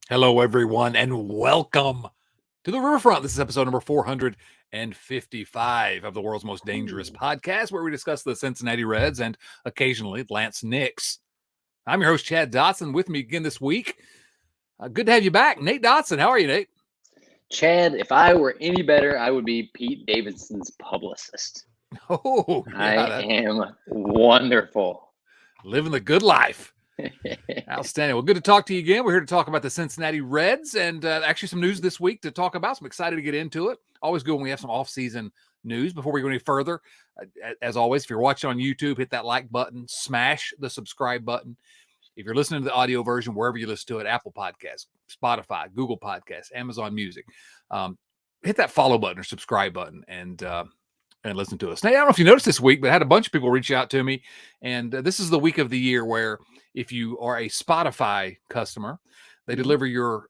Hello, everyone, and welcome to the Riverfront. This is episode number 455 of the world's most dangerous podcast, where we discuss the Cincinnati Reds and occasionally Lance Knicks. I'm your host, Chad Dotson. With me again this week. Good to have you back, Nate Dotson. How are you, Nate? Chad, if I were any better, I would be Pete Davidson's publicist. Oh, I yeah, am wonderful. living the good life. Outstanding. Well, good to talk to you again. We're here to talk about the Cincinnati Reds and actually some news this week to talk about. So I'm excited to get into it. Always good when we have some off-season news. Before we go any further, as always, if you're watching on YouTube, hit that like button, smash the subscribe button. If you're listening to the audio version, wherever you listen to it, Apple Podcasts, Spotify, Google Podcasts, Amazon Music, hit that follow button or subscribe button and listen to us. Now, I don't know if you noticed this week, but I had a bunch of people reach out to me. And this is the week of the year where if you are a Spotify customer, they deliver your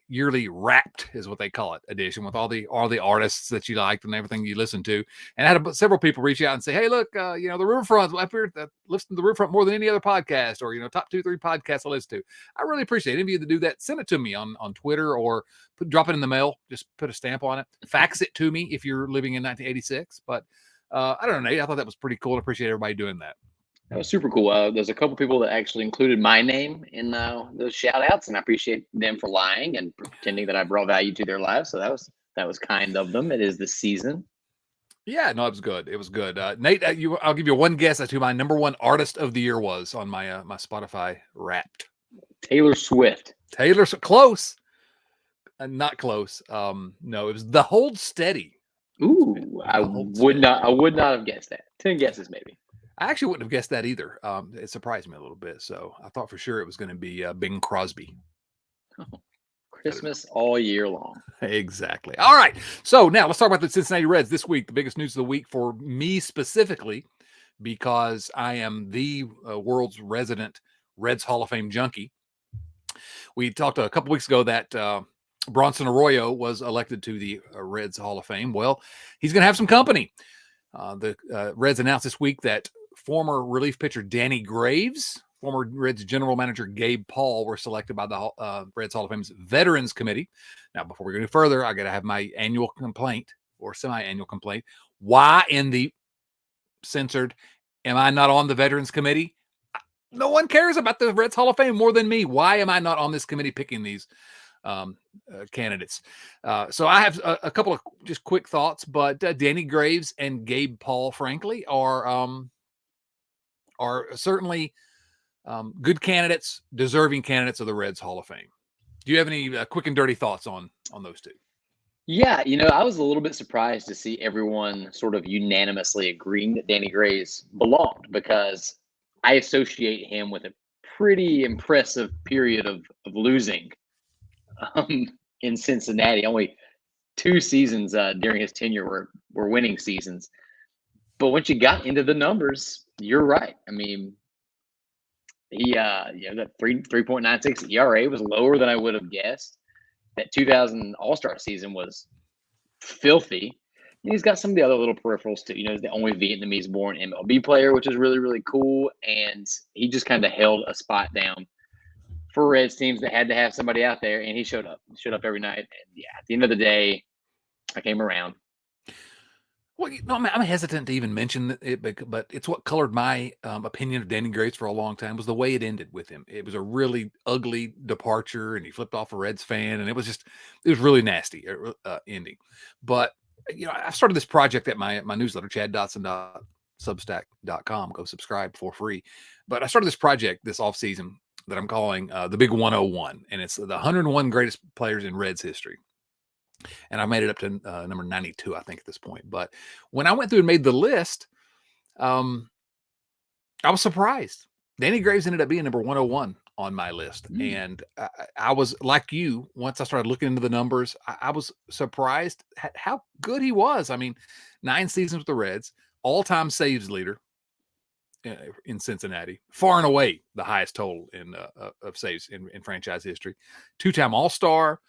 yearly Wrapped, is what they call it, edition with all the artists that you liked and everything you listen to. And I had several people reach out and say, "Hey, look, the Riverfront up here, listen to the Riverfront more than any other podcast, or top 2-3 podcasts I listen to." I really appreciate any of you that do that. Send it to me on Twitter or drop it in the mail. Just put a stamp on it. Fax it to me if you're living in 1986. But I don't know, Nate. I thought that was pretty cool. I appreciate everybody doing that. That was super cool. There's a couple people that actually included my name in those shout outs, and I appreciate them for lying and pretending that I brought value to their lives. So that was kind of them. It is the season. Yeah, no, it was good. It was good. Nate, I'll give you one guess as to my number one artist of the year was on my my Spotify Wrapped. Taylor Swift. Close, not close. No, it was The Hold Steady. Ooh, I would not have guessed that. 10 guesses maybe. I actually wouldn't have guessed that either. It surprised me a little bit. So I thought for sure it was going to be Bing Crosby. Christmas all year long. Exactly. All right. So now let's talk about the Cincinnati Reds this week. The biggest news of the week for me specifically, because I am the world's resident Reds Hall of Fame junkie. We talked a couple weeks ago that Bronson Arroyo was elected to the Reds Hall of Fame. Well, he's going to have some company. The Reds announced this week that former relief pitcher Danny Graves, former Reds general manager Gabe Paul were selected by the Reds Hall of Fame's Veterans Committee. Now, before we go any further, I got to have my annual complaint or semi-annual complaint. Why in the censored am I not on the Veterans Committee? No one cares about the Reds Hall of Fame more than me. Why am I not on this committee picking these candidates? So I have a couple of just quick thoughts, but Danny Graves and Gabe Paul, frankly, are certainly good candidates, deserving candidates of the Reds Hall of Fame. Do you have any quick and dirty thoughts on those two? Yeah, I was a little bit surprised to see everyone sort of unanimously agreeing that Danny Graves belonged, because I associate him with a pretty impressive period of losing in Cincinnati. Only 2 seasons during his tenure were winning seasons. But once you got into the numbers, you're right. I mean, he that 3.96 ERA was lower than I would have guessed. That 2000 All-Star season was filthy. And he's got some of the other little peripherals too. He's the only Vietnamese-born MLB player, which is really, really cool. And he just kind of held a spot down for Reds teams that had to have somebody out there, and he showed up. He showed up every night. And yeah, at the end of the day, I came around. Well, I'm hesitant to even mention it, but it's what colored my opinion of Danny Graves for a long time was the way it ended with him. It was a really ugly departure, and he flipped off a Reds fan, and it was really nasty ending. But I started this project at my newsletter, chaddotson.substack.com. Go subscribe for free. But I started this project this off season that I'm calling the Big 101, and it's the 101 greatest players in Reds history. And I made it up to number 92, I think, at this point. But when I went through and made the list, I was surprised. Danny Graves ended up being number 101 on my list. And I was like you, once I started looking into the numbers, I was surprised at how good he was. I mean, 9 seasons with the Reds, all-time saves leader in Cincinnati, far and away the highest total of saves in franchise history. 2-time All-Star.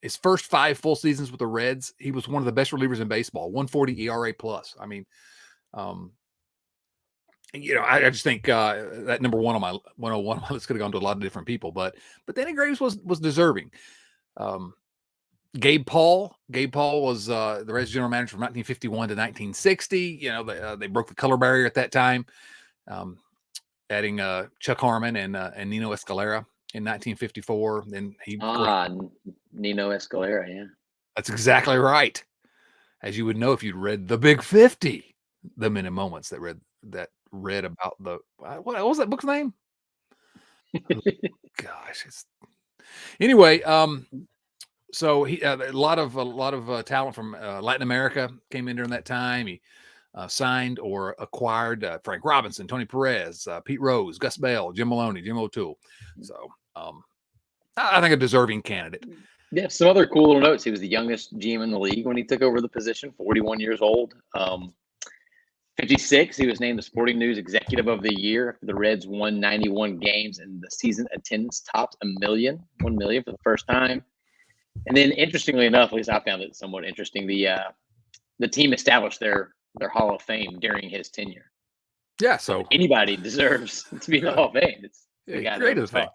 His first 5 full seasons with the Reds, he was one of the best relievers in baseball, 140 ERA plus. I mean, I just think that number one on my 101 list could have gone to a lot of different people, but Danny Graves was deserving. Gabe Paul was the Reds general manager from 1951 to 1960. They broke the color barrier at that time, adding Chuck Harmon and Nino Escalera in 1954. Then Nino Escalera, yeah. That's exactly right. As you would know if you'd read The Big 50, the Minute Moments that read about the what was that book's name? Gosh, anyway. So he a lot of talent from Latin America came in during that time. He signed or acquired Frank Robinson, Tony Perez, Pete Rose, Gus Bell, Jim Maloney, Jim O'Toole. So I think a deserving candidate. Yeah, some other cool little notes. He was the youngest GM in the league when he took over the position, 41 years old. 56, he was named the Sporting News Executive of the Year after the Reds won 91 games and the season attendance topped 1 million for the first time. And then, interestingly enough, at least I found it somewhat interesting, the team established their Hall of Fame during his tenure. Yeah, so anybody deserves to be in the Hall of Fame. It's the guy created the thing.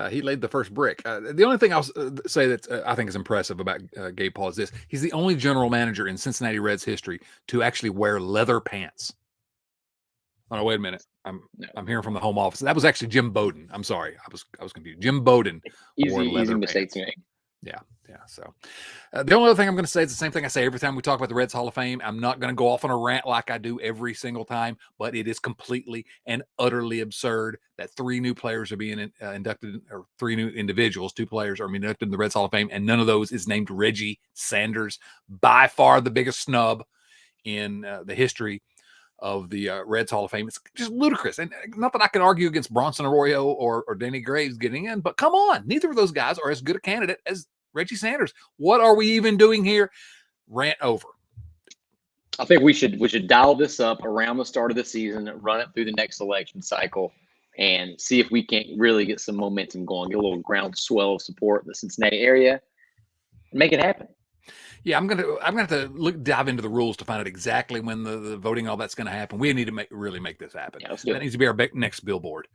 He laid the first brick. The only thing I'll say that I think is impressive about Gabe Paul is this: he's the only general manager in Cincinnati Reds history to actually wear leather pants. Oh no, wait a minute. I'm hearing from the home office. That was actually Jim Bowden. I'm sorry, I was confused. Jim Bowden wore leather mistakes pants. Yeah. So the only other thing I'm going to say is the same thing I say every time we talk about the Reds Hall of Fame. I'm not going to go off on a rant like I do every single time, but it is completely and utterly absurd that 3 new players are being inducted, or 3 new individuals, 2 players are being inducted in the Reds Hall of Fame, and none of those is named Reggie Sanders. By far the biggest snub in the history of the Reds Hall of Fame. It's just ludicrous. And not that I can argue against Bronson Arroyo or Danny Graves getting in, but come on. Neither of those guys are as good a candidate as Reggie Sanders. What are we even doing here? Rant over. I think we should dial this up around the start of the season, run it through the next election cycle, and see if we can't really get some momentum going, get a little groundswell of support in the Cincinnati area, and make it happen. Yeah, I'm gonna have to dive into the rules to find out exactly when the voting, all that's going to happen. We need to really make this happen. Yeah, that needs to be our next billboard,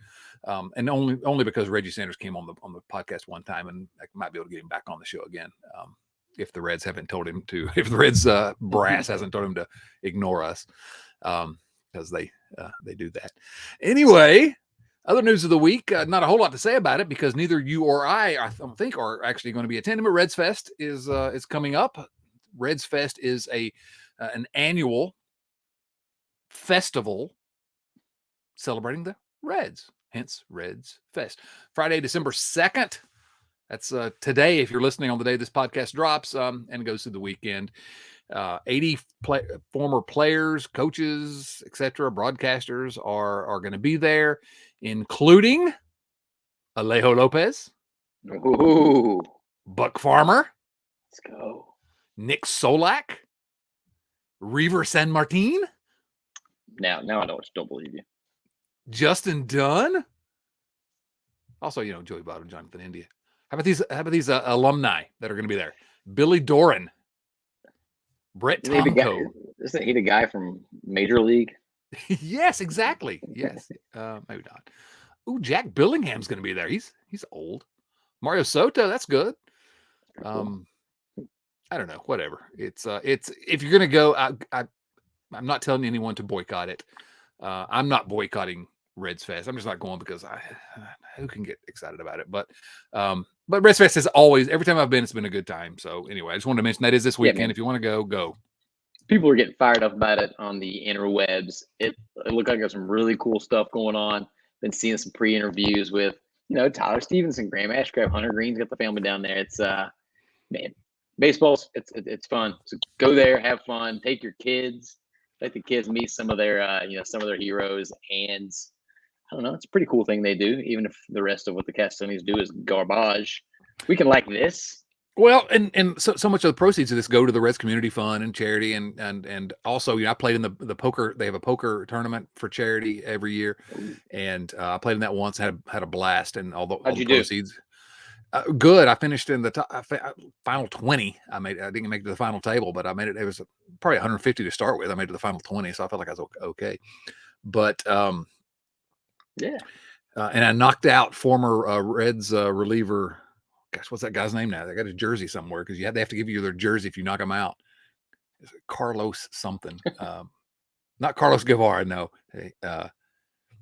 and only because Reggie Sanders came on the podcast one time, and I might be able to get him back on the show again if the Reds haven't told him to. If the Reds brass hasn't told him to ignore us, because they do that anyway. Other news of the week, not a whole lot to say about it because neither you or I don't think, are actually going to be attending. But RedsFest is coming up. RedsFest is an annual festival celebrating the Reds, hence Reds Fest. Friday, December 2nd. That's today if you're listening on the day this podcast drops, and it goes through the weekend. 80 former players, coaches, etc., broadcasters are going to be there, including Alejo Lopez, Ooh. Buck Farmer, let's go, Nick Solak, Reaver San Martin. Now I don't believe you. Justin Dunn. Also, Joey Votto, Jonathan India. How about these alumni that are going to be there? Billy Doran, Brett Tomko. Isn't he the guy from Major League? Yes, exactly. Yes, maybe not. Ooh, Jack Billingham's going to be there. He's old. Mario Soto, that's good. Cool. I don't know. Whatever. It's if you're going to go, I'm not telling anyone to boycott it. I'm not boycotting Reds Fest. I'm just not going because who can get excited about it? But Reds Fest is always, every time I've been, it's been a good time. So anyway, I just wanted to mention that is this weekend. If you want to go. People are getting fired up about it on the interwebs. It looked like there's some really cool stuff going on. Been seeing some pre-interviews with, Tyler Stevenson, Graham Ashcraft, Hunter Green's got the family down there. It's man, baseball's it's fun. So go there, have fun, take your kids, let the kids meet some of their some of their heroes, and I don't know, it's a pretty cool thing they do. Even if the rest of what the Castellinis do is garbage, we can like this. Well, and so much of the proceeds of this go to the Reds Community Fund and charity, and also, I played in the poker. They have a poker tournament for charity every year, and I played in that once. Had a blast, and all the proceeds. Good. I finished in the final 20. I didn't make it to the final table, but I made it. It was probably 150 to start with. I made it to the final 20, so I felt like I was okay. But Yeah. and I knocked out former Reds reliever. Gosh, what's that guy's name now? They got his jersey somewhere because they have to give you their jersey if you knock them out. Is it Carlos something? Not Carlos Guevara. No. Hey, I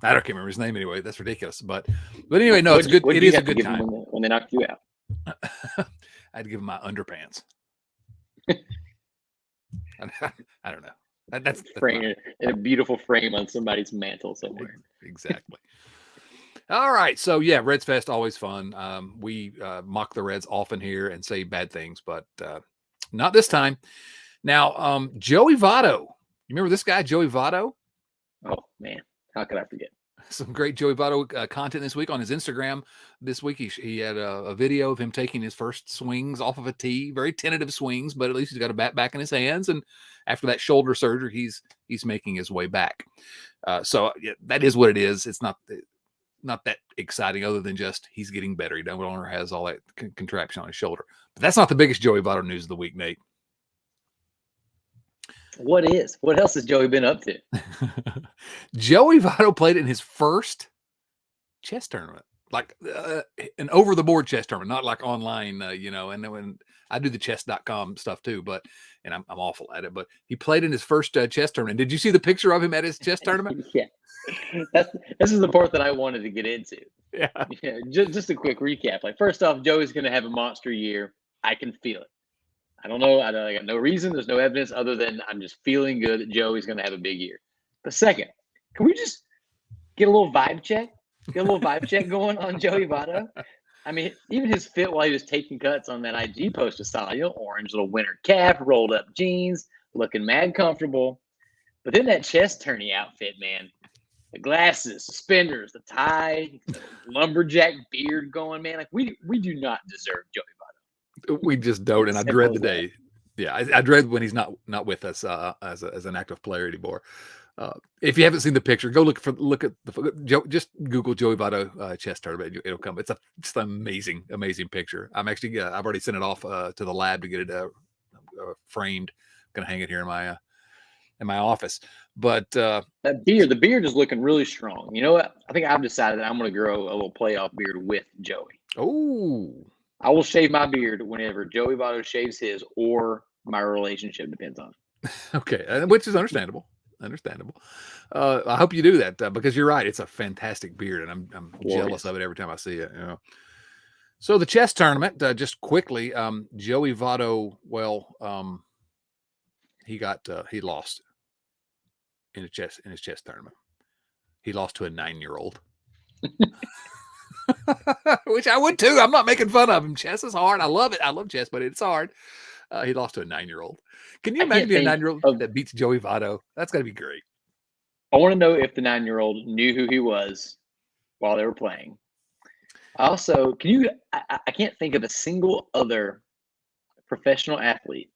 don't remember his name anyway. That's ridiculous. But anyway, no, it's good. It is a good time. When they knocked you out? I had to give him my underpants. I don't know. That's frame in a beautiful frame on somebody's mantle somewhere. Exactly. All right. So yeah, Reds Fest always fun. We mock the Reds often here and say bad things, but not this time. Now, Joey Votto. You remember this guy, Joey Votto? Oh man, how could I forget? Some great Joey Votto content this week on his Instagram. This week he had a video of him taking his first swings off of a tee, very tentative swings, but at least he's got a bat back in his hands. And after that shoulder surgery, he's making his way back. So yeah, that is what it is. It's not that exciting, other than just he's getting better. He no longer has all that contraction on his shoulder. But that's not the biggest Joey Votto news of the week, Nate. What is? What else has Joey been up to? Joey Votto played in his first chess tournament, like an over-the-board chess tournament, not like online, and then when I do the chess.com stuff too, and I'm awful at it, but he played in his first chess tournament. Did you see the picture of him at his chess tournament? Yeah. This is the part that I wanted to get into. Yeah. Just a quick recap. Like, first off, Joey's going to have a monster year. I can feel it. I don't know. I got no reason. There's no evidence other than I'm just feeling good that Joey's going to have a big year. But second, can we just get a little vibe check? Get a little vibe check going on Joey Votto? I mean, even his fit while he was taking cuts on that IG post was solid. Orange little winter cap, rolled up jeans, looking mad comfortable. But then that chest tourney outfit, man. The glasses, suspenders, the tie, the lumberjack beard going, man. Like we do not deserve Joey Votto. We just don't, and I dread the day. Yeah, I dread when he's not with us as an active player anymore. If you haven't seen the picture, go look at just Google Joey Votto chess tournament. It'll come. It's just an amazing picture. I've already sent it off to the lab to get it framed. I'm gonna hang it here in my office. But the beard is looking really strong. You know what? I think I've decided that I'm going to grow a little playoff beard with Joey. Oh. I will shave my beard whenever Joey Votto shaves his, or my relationship depends on it. Okay, which is understandable. I hope you do that because you're right. It's a fantastic beard, and I'm jealous of it every time I see it. So the chess tournament, just quickly, Joey Votto. Well, he lost in his chess tournament. He lost to a 9-year-old. Which I would too. I'm not making fun of him. Chess is hard. I love it. I love chess, but it's hard. He lost to a 9-year-old. Can you imagine being a 9-year-old that beats Joey Votto? That's got to be great. I want to know if the 9-year-old knew who he was while they were playing. Also, I can't think of a single other professional athlete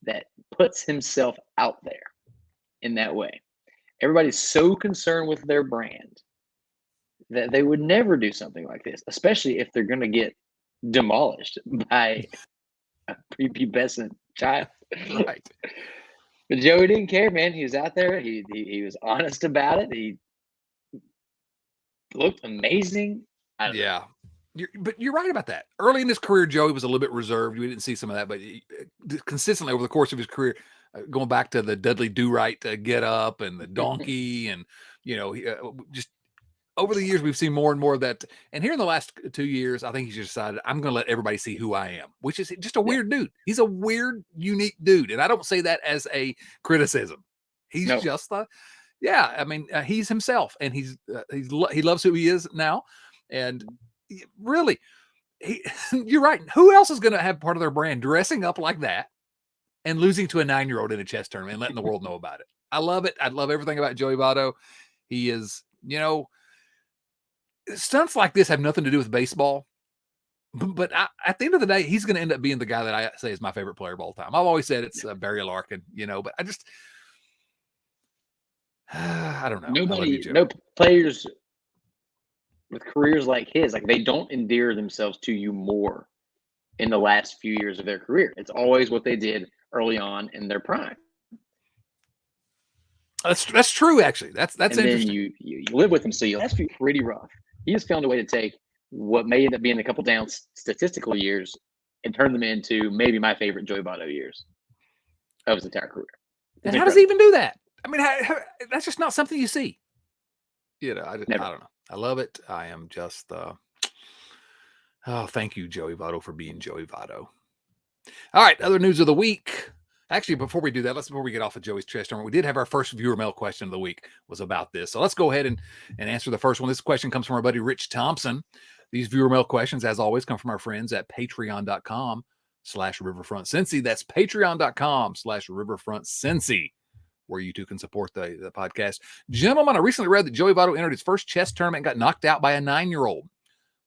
that puts himself out there in that way. Everybody's so concerned with their brand that they would never do something like this, especially if they're going to get demolished by a prepubescent child. Right. But Joey didn't care, man. He was out there. He was honest about it. He looked amazing. Yeah. But you're right about that. Early in his career, Joey was a little bit reserved. We didn't see some of that, but consistently over the course of his career, going back to the Dudley Do-Right get up and the donkey and, just over the years, we've seen more and more of that. And here in the last 2 years, I think he's just decided, I'm going to let everybody see who I am, which is just a weird dude. He's a weird, unique dude. And I don't say that as a criticism. He's just he's himself, and he loves who he is now. And really, you're right. Who else is going to have part of their brand dressing up like that and losing to a 9-year-old in a chess tournament and letting the world know about it? I love it. I love everything about Joey Votto. He is, stunts like this have nothing to do with baseball, but at the end of the day, he's going to end up being the guy that I say is my favorite player of all time. I've always said it's Barry Larkin, but I don't know. No players with careers like his, like they don't endear themselves to you more in the last few years of their career. It's always what they did early on in their prime. That's true, actually. That's and interesting. then you live with him, so you have to be pretty rough. He has found a way to take what may end up being a couple down statistical years and turn them into maybe my favorite Joey Votto years of his entire career. And how does he even do that? I mean, that's just not something you see. I don't know. I love it. I am just thank you, Joey Votto, for being Joey Votto. All right, other news of the week. Actually, before we do that, before we get off of Joey's chest tournament, we did have our first viewer mail question of the week was about this. So let's go ahead and answer the first one. This question comes from our buddy Rich Thompson. These viewer mail questions, as always, come from our friends at patreon.com/riverfrontcincy. That's patreon.com/riverfrontcincy, where you too can support the podcast. Gentlemen, I recently read that Joey Votto entered his first chess tournament and got knocked out by a 9-year-old.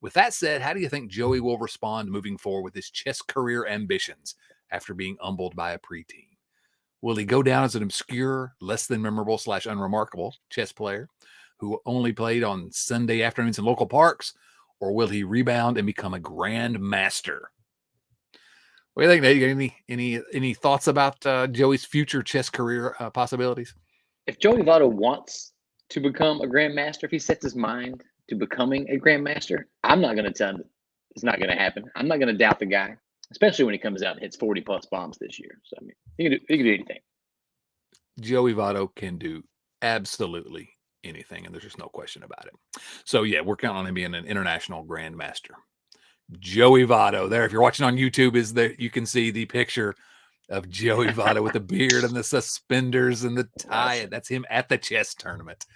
With that said, how do you think Joey will respond moving forward with his chess career ambitions after being humbled by a preteen? Will he go down as an obscure, less than memorable / unremarkable chess player who only played on Sunday afternoons in local parks, or will he rebound and become a grand master? What do you think, Nate? You got any thoughts about Joey's future chess career possibilities? If Joey Votto wants to become a grandmaster, if he sets his mind to becoming a grandmaster, I'm not going to tell him it's not going to happen. I'm not going to doubt the guy, especially when he comes out and hits 40-plus bombs this year. So, I mean, he can do anything. Joey Votto can do absolutely anything, and there's just no question about it. So, yeah, we're counting on him being an international grandmaster. Joey Votto. There, if you're watching on YouTube, you can see the picture of Joey Votto with the beard and the suspenders and the tie. That's him at the chess tournament.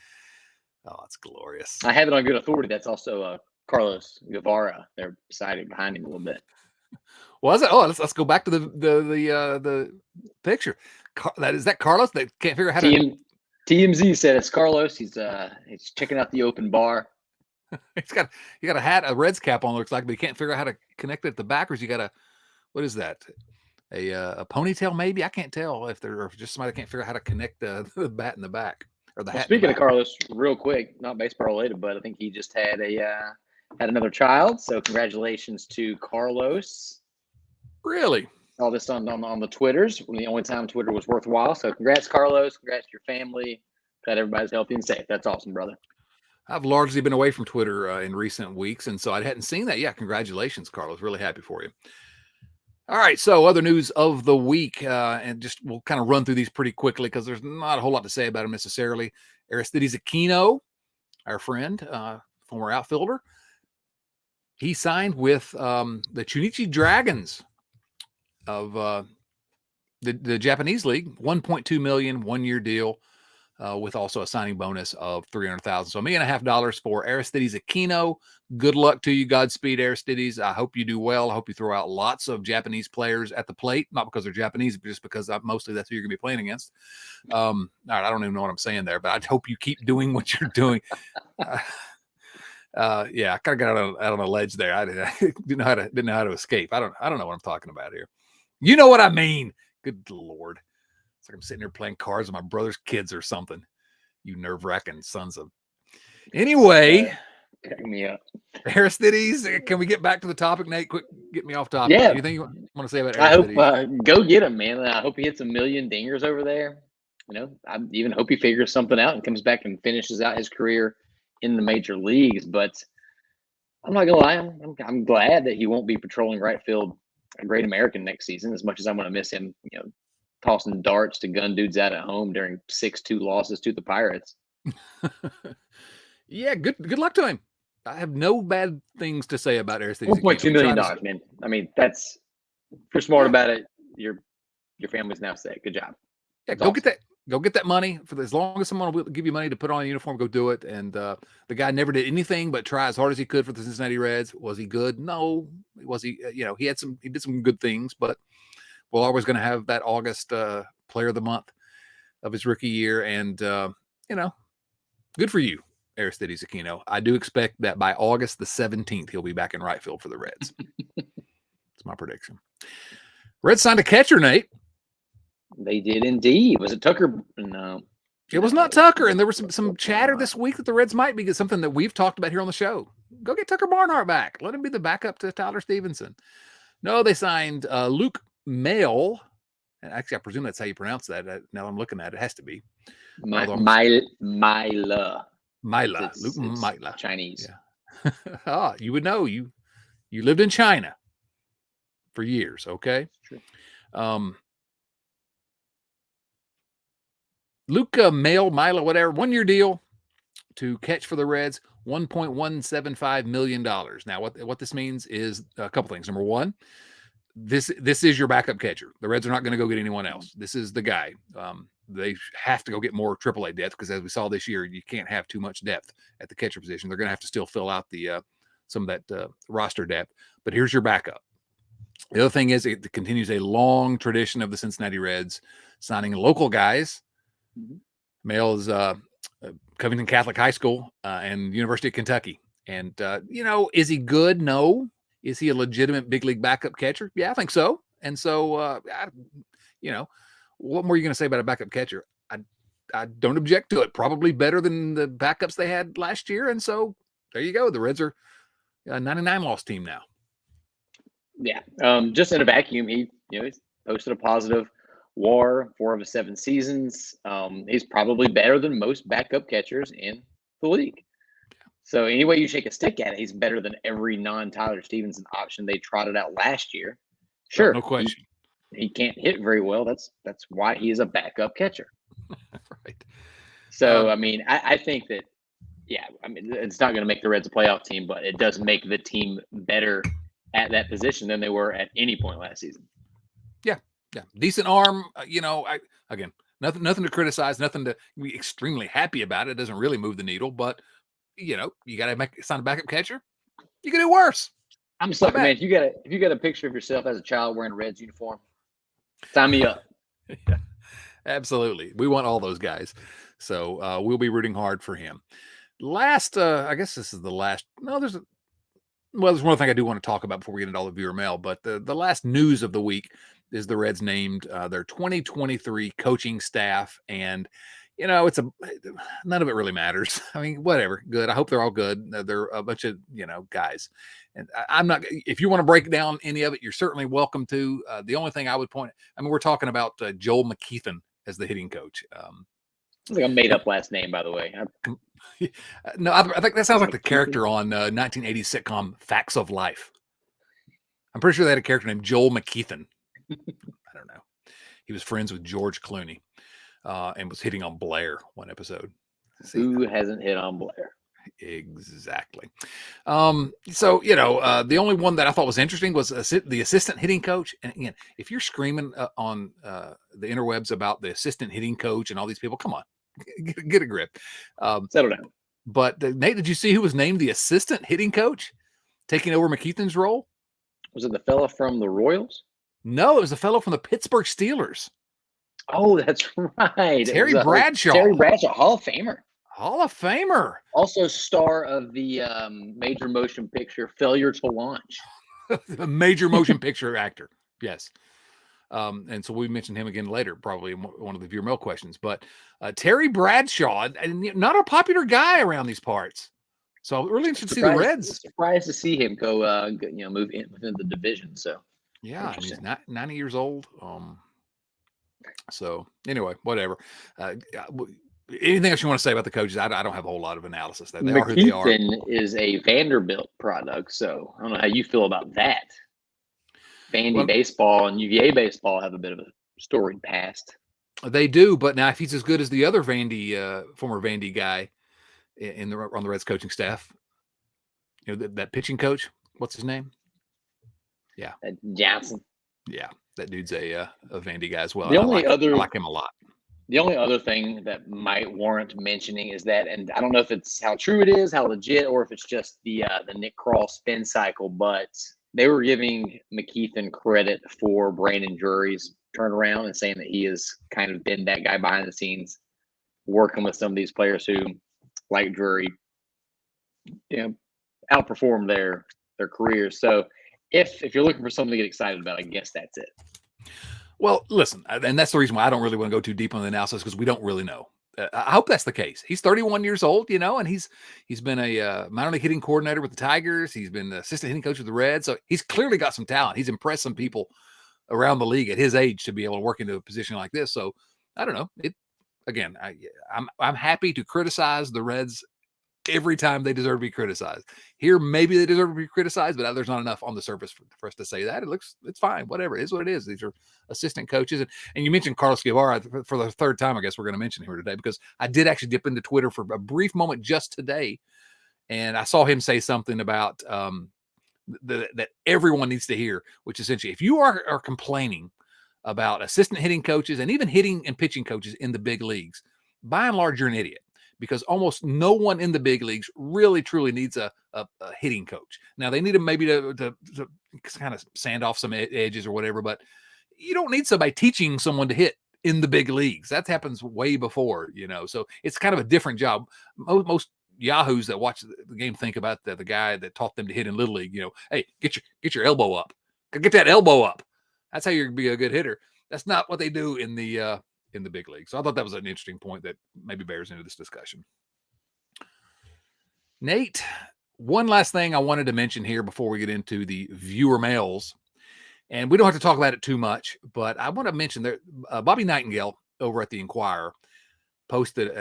Oh, that's glorious. I have it on good authority. That's also Carlos Guevara. They're beside behind him a little bit. Was it? Oh, let's go back to the picture. Is that Carlos? That can't figure out how to. TMZ said it's Carlos. He's checking out the open bar. He's got a hat, a Reds cap on. Looks like, but he can't figure out how to connect it at the back. Or you got what is that? A ponytail? Maybe I can't tell if just somebody can't figure out how to connect the bat in the back. Or the hat. Speaking of Carlos, real quick, not baseball related, but I think he just had another child. So congratulations to Carlos. Really? All this on the Twitters. The only time Twitter was worthwhile. So congrats, Carlos. Congrats to your family. Glad everybody's healthy and safe. That's awesome, brother. I've largely been away from Twitter in recent weeks, and so I hadn't seen that. Yeah, congratulations, Carlos. Really happy for you. All right, so other news of the week, and we'll kind of run through these pretty quickly because there's not a whole lot to say about them necessarily. Aristides Aquino, our friend, former outfielder, he signed with the Chunichi Dragons of the Japanese league, $1.2 million, 1-year deal, with also a signing bonus of $300,000. So $1.5 million for Aristides Aquino. Good luck to you. Godspeed, Aristides. I hope you do well. I hope you throw out lots of Japanese players at the plate, not because they're Japanese, but just because mostly that's who you're going to be playing against. All right, I don't even know what I'm saying there, but I hope you keep doing what you're doing. Yeah, I kind of got out on a ledge there. I didn't know how to escape. I don't know what I'm talking about here. You know what I mean? Good Lord. It's like I'm sitting here playing cards with my brother's kids or something. You nerve-wracking sons of. Anyway, cracking me up. Aristides, can we get back to the topic, Nate? Quick, get me off topic. Yeah. Anything you want to say about Aristides? I hope go get him, man. I hope he hits 1 million dingers over there. I even hope he figures something out and comes back and finishes out his career in the major leagues. But I'm not gonna lie, I'm glad that he won't be patrolling right field a Great American next season. As much as I'm gonna miss him, tossing darts to gun dudes out at home during 6-2 losses to the Pirates. Yeah, good luck to him. I have no bad things to say about Aristides. $1.2 million, man. I mean, that's if you're smart about it, your family's now set. Good job. Yeah, go get that money for as long as someone will give you money to put on a uniform. Go do it. And the guy never did anything but try as hard as he could for the Cincinnati Reds. Was he good? No. Was he? He did some good things, but we're always going to have that August Player of the Month of his rookie year, and good for you, Aristides Aquino. I do expect that by August the 17th, he'll be back in right field for the Reds. That's my prediction. Reds signed a catcher, Nate. They did indeed. Was it Tucker? No. It was not Tucker, and there was some chatter this week that the Reds might be something that we've talked about here on the show. Go get Tucker Barnhart back. Let him be the backup to Tyler Stevenson. No, they signed Luke Mail And actually, I presume that's how you pronounce that. Now I'm looking at it, it has to be. Myla. Myla, Luke It's Myla. Chinese. Yeah. You would know. You lived in China for years, okay? True. Luca Myla, whatever, 1-year deal to catch for the Reds, $1.175 million. Now, what this means is a couple things. Number one, this is your backup catcher. The Reds are not going to go get anyone else. This is the guy. They have to go get more AAA depth because, as we saw this year, you can't have too much depth at the catcher position. They're going to have to still fill out the some of that roster depth. But here's your backup. The other thing is it continues a long tradition of the Cincinnati Reds signing local guys. Mm-hmm. Male is Covington Catholic High School and University of Kentucky. And, is he good? No. Is he a legitimate big league backup catcher? Yeah, I think so. And so, what more are you going to say about a backup catcher? I don't object to it. Probably better than the backups they had last year. And so there you go. The Reds are a 99-loss team now. Yeah. Just in a vacuum, he's posted a positive WAR 4 of his 7 seasons. He's probably better than most backup catchers in the league. So any way you shake a stick at it, he's better than every non-Tyler Stevenson option they trotted out last year. Sure, no question. He can't hit very well. That's why he is a backup catcher. Right. So I think that, it's not going to make the Reds a playoff team, but it does make the team better at that position than they were at any point last season. Yeah. Decent arm. Nothing to criticize, nothing to be extremely happy about. It doesn't really move the needle, but you got to sign a backup catcher. You can do worse. I'm just looking, man. If you got a picture of yourself as a child wearing a Reds uniform, sign me up. Yeah, absolutely. We want all those guys. So we'll be rooting hard for him. Last, I guess this is the last. No, there's one thing I do want to talk about before we get into all the viewer mail. But the last news of the week is the Reds named their 2023 coaching staff, and it's none of it really matters. I mean, whatever. Good. I hope they're all good. They're a bunch of guys, and I'm not. If you want to break down any of it, you're certainly welcome to. The only thing I would point. We're talking about Joel McKeithen as the hitting coach. It's like a made-up last name, by the way. No, I think that sounds like the character on 1980s sitcom Facts of Life. I'm pretty sure they had a character named Joel McKeithen. I don't know. He was friends with George Clooney and was hitting on Blair one episode. Who hasn't hit on Blair? Exactly. The only one that I thought was interesting was the assistant hitting coach. And again, if you're screaming on the interwebs about the assistant hitting coach and all these people, come on, get a grip. Settle down. But Nate, did you see who was named the assistant hitting coach, taking over McKeithen's role? Was it the fella from the Royals? No, it was the fellow from the Pittsburgh Steelers. Oh, that's right. Terry Bradshaw. Terry Bradshaw, Hall of Famer. Hall of Famer. Also star of the major motion picture Failure to Launch. A major motion picture actor. Yes. And so we mentioned him again later, probably in one of the viewer mail questions. But Terry Bradshaw, not a popular guy around these parts. So I'm really interested to see the Reds. Surprised to see him go, move in within the division. So yeah, he's 90 years old. So anyway, whatever. Anything else you want to say about the coaches? I don't have a whole lot of analysis. They are who they are. McKeithen is a Vanderbilt product, so I don't know how you feel about that. Vandy baseball and UVA baseball have a bit of a storied past. They do, but now if he's as good as the other former Vandy guy on the Reds coaching staff, that pitching coach, what's his name? Yeah, Johnson. Yeah, that dude's a Vandy guy as well. I like him a lot. The only other thing that might warrant mentioning is that, and I don't know if it's how true it is, how legit, or if it's just the Nick Krall spin cycle, but they were giving McKeithen credit for Brandon Drury's turnaround and saying that he has kind of been that guy behind the scenes, working with some of these players who, like Drury, outperformed their careers. So if you're looking for something to get excited about, I guess that's it. Well, listen, and that's the reason why I don't really want to go too deep on the analysis, because we don't really know. I hope that's the case. He's 31 years old, and he's been a minor league hitting coordinator with the Tigers. He's been the assistant hitting coach with the Reds. So he's clearly got some talent. He's impressed some people around the league at his age to be able to work into a position like this. So I don't know. Again, I'm happy to criticize the Reds every time they deserve to be criticized. Here, maybe they deserve to be criticized, but there's not enough on the surface for us to say that. It's fine. Whatever. It is what it is. These are assistant coaches. And you mentioned Carlos Guevara for the third time, I guess we're going to mention him here today, because I did actually dip into Twitter for a brief moment just today. And I saw him say something about that everyone needs to hear, which essentially, if you are complaining about assistant hitting coaches and even hitting and pitching coaches in the big leagues, by and large, you're an idiot, because almost no one in the big leagues really truly needs a hitting coach. Now, they need him maybe to kind of sand off some edges or whatever, but you don't need somebody teaching someone to hit in the big leagues. That happens way before, so it's kind of a different job. Most yahoos that watch the game think about the guy that taught them to hit in Little League. Hey, get your elbow up. Get that elbow up. That's how you're gonna be a good hitter. That's not what they do in the big league. So I thought that was an interesting point that maybe bears into this discussion. Nate, one last thing I wanted to mention here before we get into the viewer mails, and we don't have to talk about it too much, but I want to mention that Bobby Nightingale over at the Inquirer posted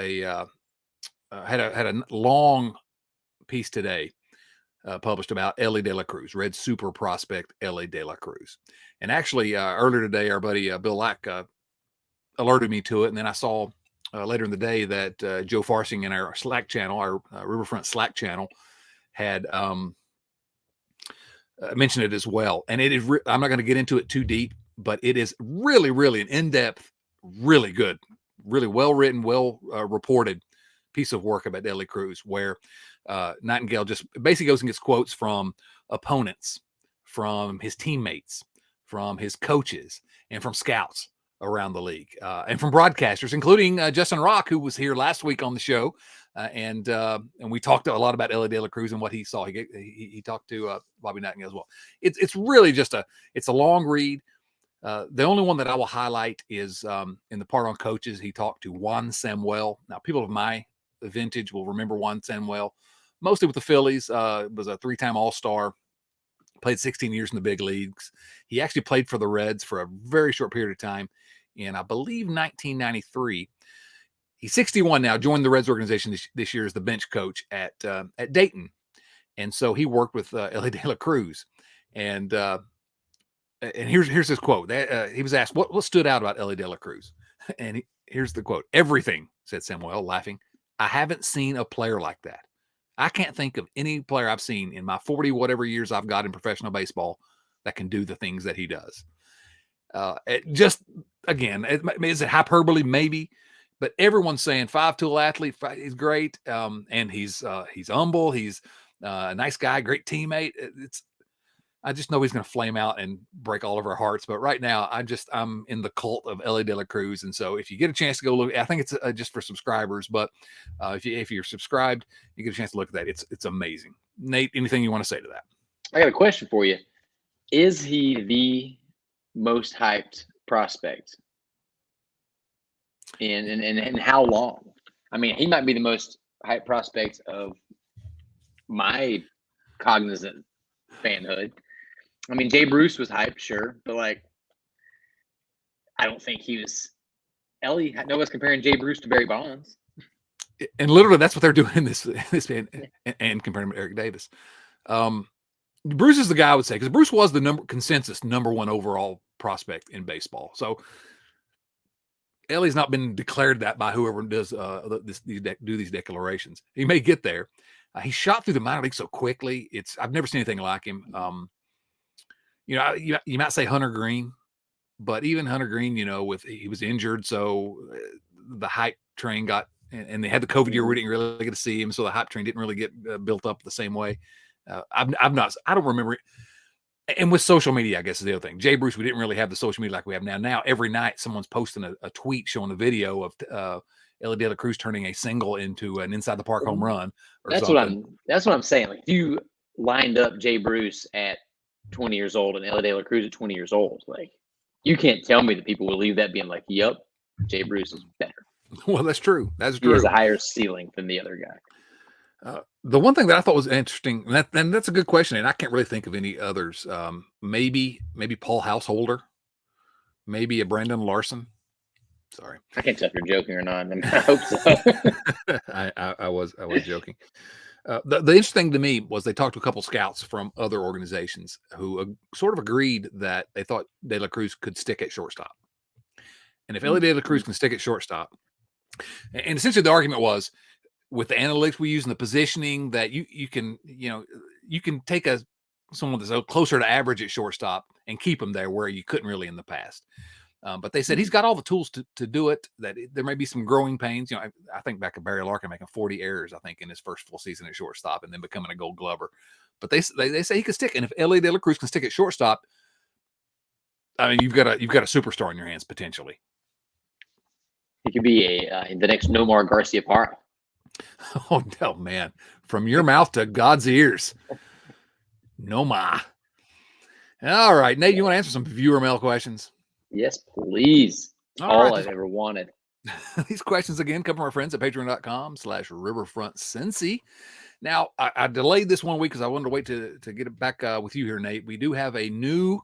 had a long piece today published about Elly De La Cruz, Red super prospect Elly De La Cruz. And actually, earlier today, our buddy Bill Lack alerted me to it, and then I saw later in the day that Joe Farsing in our Slack channel, our Riverfront Slack channel, had mentioned it as well. And it is I'm not going to get into it too deep, but it is really, really an in-depth, really good, really well-written, well-reported piece of work about Elly Cruz, where Nightingale just basically goes and gets quotes from opponents, from his teammates, from his coaches, and from scouts around the league, and from broadcasters, including Justin Rock, who was here last week on the show, and we talked a lot about Elly De La Cruz and what he saw. He talked to Bobby Nightingale as well. It's really just it's a long read. The only one that I will highlight is in the part on coaches. He talked to Juan Samuel. Now, people of my vintage will remember Juan Samuel, mostly with the Phillies. Was a 3-time All-Star, played 16 years in the big leagues. He actually played for the Reds for a very short period of time in, I believe, 1993. He's 61 now, joined the Reds organization this year as the bench coach at Dayton. And so he worked with Elly De La Cruz. And here's his quote. He was asked, what stood out about Elly De La Cruz? And here's the quote. "Everything," said Samuel, laughing. "I haven't seen a player like that. I can't think of any player I've seen in my 40 whatever years I've got in professional baseball that can do the things that he does." Again, is it hyperbole? Maybe, but everyone's saying 5-tool athlete. He's great, and he's humble. He's a nice guy, great teammate. I just know he's going to flame out and break all of our hearts. But right now, I'm in the cult of Elly De La Cruz. And so if you get a chance to go look, I think it's just for subscribers, but if you're subscribed, you get a chance to look at that. It's amazing. Nate, anything you want to say to that? I got a question for you. Is he the most hyped prospect? And how long? I mean, he might be the most hyped prospect of my cognizant fanhood. I mean, Jay Bruce was hyped, sure, but I don't think he was. Elly, nobody's comparing Jay Bruce to Barry Bonds. And literally, that's what they're doing in this and comparing him to Eric Davis. Bruce is the guy I would say, because Bruce was the consensus number one overall prospect in baseball. So Elly's not been declared that by whoever does these declarations. He may get there. He shot through the minor league so quickly. I've never seen anything like him. You might say Hunter Green, but even Hunter Green, he was injured, so the hype train got, and they had the COVID year where we didn't really get to see him, so the hype train didn't really get built up the same way. I don't remember. And with social media, I guess is the other thing. Jay Bruce, we didn't really have the social media like we have now. Now every night, someone's posting a tweet showing a video of Elly De La Cruz turning a single into an inside the park home run. That's what I'm saying. Like, if you lined up Jay Bruce at 20 years old and Elly De La Cruz at 20 years old, you can't tell me that people will leave that being like, "Yep, Jay Bruce is better." Well, that's true. That's true. He has a higher ceiling than the other guy. The one thing that I thought was interesting, and that's a good question, and I can't really think of any others. Maybe Paul Householder Maybe a Brandon Larson. Sorry. I can't tell if you're joking or not. I mean, I hope so. I was joking. The interesting to me was they talked to a couple scouts from other organizations who sort of agreed that they thought De La Cruz could stick at shortstop. And if Ellie De La Cruz can stick at shortstop, and essentially the argument was with the analytics we use and the positioning that you can take someone that's closer to average at shortstop and keep them there where you couldn't really in the past. But they said he's got all the tools to do it, that there may be some growing pains. I think back of Barry Larkin making 40 errors, I think, in his first full season at shortstop and then becoming a Gold Glover. But they say he can stick. And if Ellie De La Cruz can stick at shortstop, I mean, you've got a superstar in your hands potentially. He could be the next Nomar Garciaparra. Oh, no, man. From your mouth to God's ears. Nomar. All right, Nate, you want to answer some viewer mail questions? Yes, please. All I've ever wanted. These questions, again, come from our friends at patreon.com/riverfrontcincy. Now, I delayed this 1 week because I wanted to wait to get it back with you here, Nate. We do have a new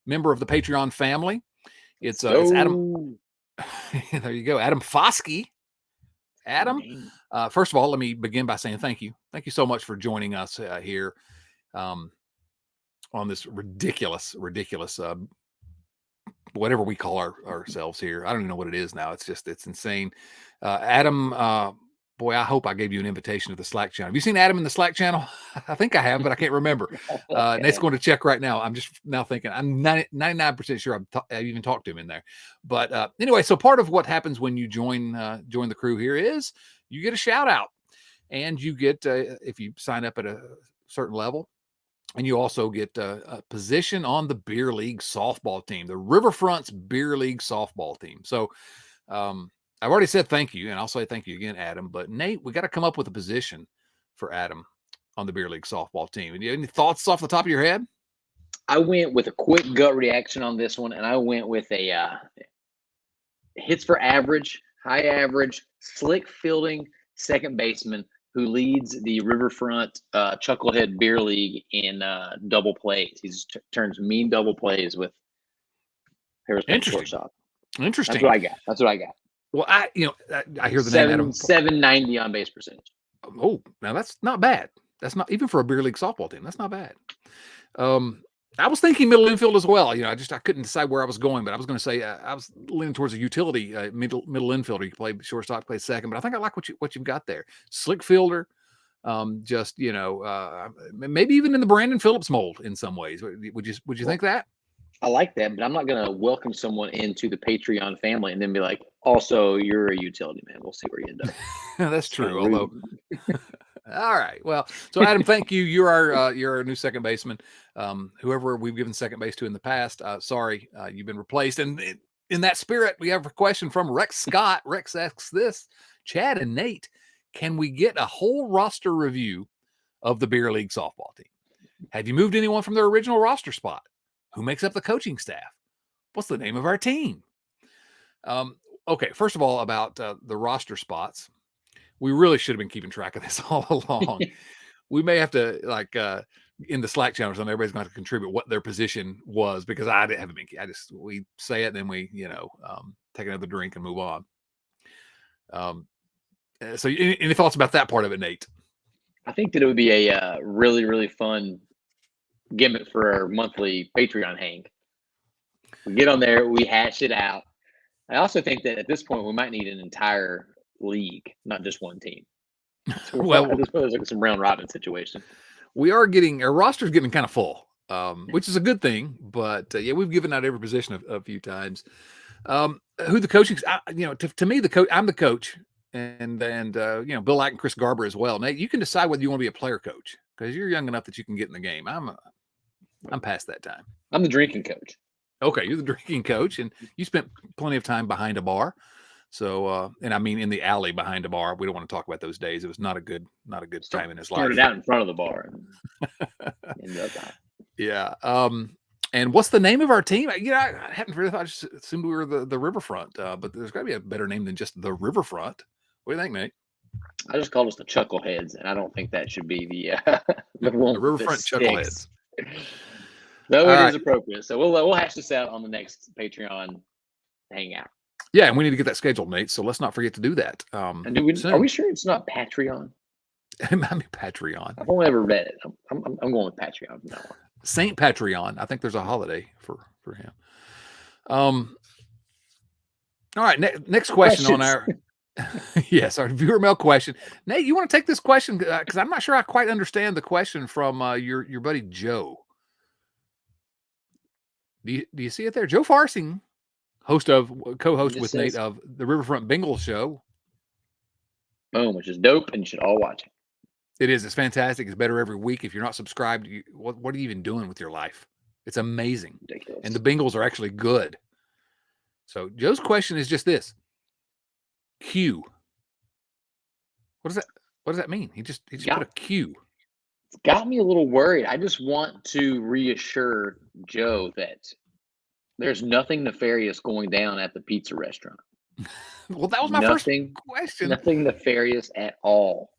member of the Patreon family. It's Adam. There you go. Adam Foskey. Adam, first of all, let me begin by saying thank you. Thank you so much for joining us here on this ridiculous whatever we call ourselves here. I don't even know what it is now. It's insane. Adam, boy, I hope I gave you an invitation to the Slack channel. Have you seen Adam in the Slack channel? I think I have, but I can't remember. Nate's going to check right now. I'm just now thinking I'm 99% sure I've even talked to him in there. But anyway, so part of what happens when you join the crew here is you get a shout out, and you get if you sign up at a certain level. And you also get a position on the beer league softball team, the Riverfront's beer league softball team. So I've already said thank you, and I'll say thank you again, Adam. But Nate, we got to come up with a position for Adam on the beer league softball team. And you have any thoughts off the top of your head? I went with a quick gut reaction on this one, and I went with a hits for average, high average, slick fielding second baseman who leads the Riverfront Chucklehead Beer League in double plays. He turns mean double plays with Harris shortstop. Interesting. That's what I got. Well, I hear the name Adam. 790 on base percentage. Oh, now that's not bad. That's not even for a beer league softball team. That's not bad. I was thinking middle infield as well. I couldn't decide where I was going, but I was going to say I was leaning towards a utility middle infielder. You can play shortstop, play second, but I think I like what you've got there. Slick fielder, maybe even in the Brandon Phillips mold in some ways. Would you think that? I like that, but I'm not going to welcome someone into the Patreon family and then be like, also, you're a utility man. We'll see where you end up. That's true. Although. All right. Well, so Adam, thank you. You're our new second baseman. Whoever we've given second base to in the past, sorry, you've been replaced. And in that spirit, we have a question from Rex Scott. Rex asks this: Chad and Nate, can we get a whole roster review of the beer league softball team? Have you moved anyone from their original roster spot? Who makes up the coaching staff? What's the name of our team? Okay. First of all, about the roster spots. We really should have been keeping track of this all along. We may have to, in the Slack channel or something, everybody's going to contribute what their position was, because I haven't been. We say it, then we, take another drink and move on. So any thoughts about that part of it, Nate? I think that it would be a really, really fun gimmick for our monthly Patreon hang. We get on there, we hash it out. I also think that at this point we might need an entire league, not just one team. So well, this was like some round robin situation. Our roster's getting kind of full, which is a good thing. But we've given out every position a few times. Who the coaching? To me, the coach. I'm the coach, and Bill Lack and Chris Garber as well. Nate, you can decide whether you want to be a player coach, because you're young enough that you can get in the game. I'm past that time. I'm the drinking coach. Okay, you're the drinking coach, and you spent plenty of time behind a bar. So, and I mean, in the alley behind a bar. We don't want to talk about those days. It was not a good time in his life. Started out in front of the bar. Yeah. And what's the name of our team? I hadn't really thought. I just assumed we were the Riverfront, but there's got to be a better name than just the Riverfront. What do you think, Nate? I just called us the Chuckleheads, and I don't think that should be the Riverfront Chuckleheads. Though All it right. is appropriate. So we'll hash this out on the next Patreon hangout. Yeah, and we need to get that scheduled, Nate. So let's not forget to do that. And are Soon. we sure it's not Patreon? I mean, Patreon. I've only ever read it. I'm going with Patreon from now on. Saint Patreon. I think there's a holiday for him. All right. Next question on our yes, our viewer mail question. Nate, you want to take this question because I'm not sure I quite understand the question from your buddy Joe. Do you see it there? Joe Farsing, co-host with Nate of the Riverfront Bengals show. Boom, which is dope, and you should all watch it. It is. It's fantastic. It's better every week. If you're not subscribed, what are you even doing with your life? It's amazing. Ridiculous. And the Bengals are actually good. So Joe's question is just this. Q. What does that mean? He just put a Q. It's got me a little worried. I just want to reassure Joe that there's nothing nefarious going down at the pizza restaurant. Well, that was my first question. Nothing nefarious at all.